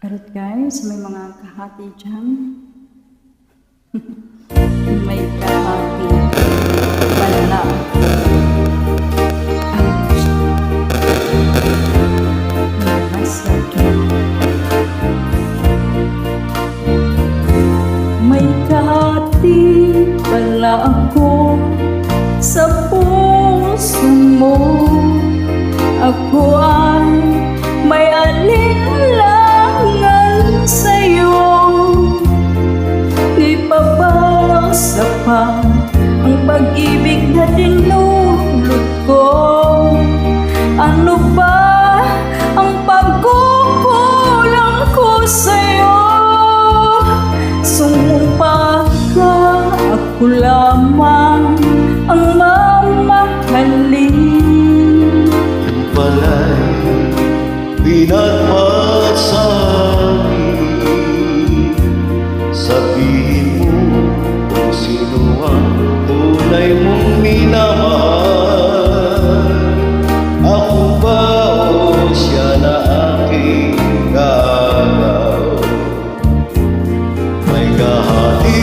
Charot guys, may mga kahati dyan. May kahati pala. Ouch. Masakit. May kahati pala ako sa puso mo. Ako ay may alinlangan sa'yo. Di pa ba sapat ang pag-ibig na dinulot ko? Ano ba ang pagkukulang ko sa'yo? Sumumpa ka, ako lamang ang mamahalin. Pala'y pinagpat sa akin. Sabihin mo kung sino ang tunay mong minamahal. Ako ba o siya na aking gagaw? May kahati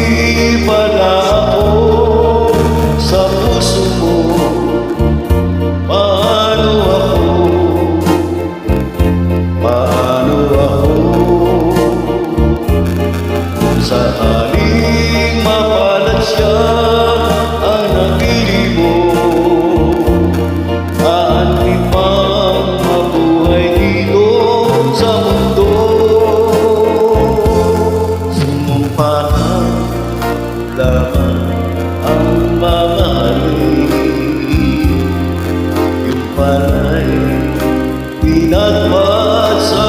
pala ako sa puso mo. Sa haling mapalad siya ang napili mo, aanin pang mabuhay dito sa mundo. Sumumpa ka, lamang ang mamahalin. Yung pala'y pinagpat sa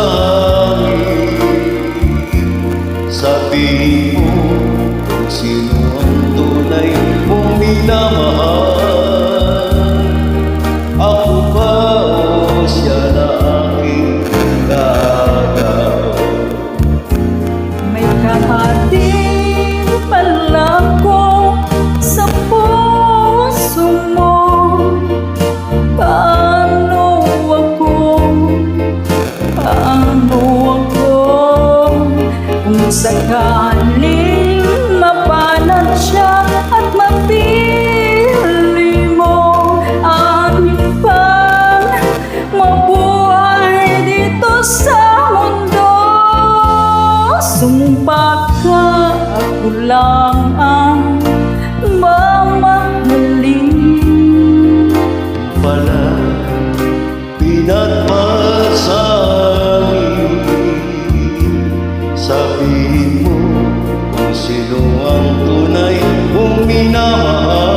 sabihin mo kung sino ang tunay mong minamahal. Ako ba o siya na aking gagaw? May kahati pala ko sa puso mo. Paano ako kung sakaling mapalad siya at mapili mo, amin pang mabuhay dito sa mundo. Sumumpa ka, ako lang ang mamahalin. Pala pinagpat sa sabihin mo kung sino ang tunay mong minamahal.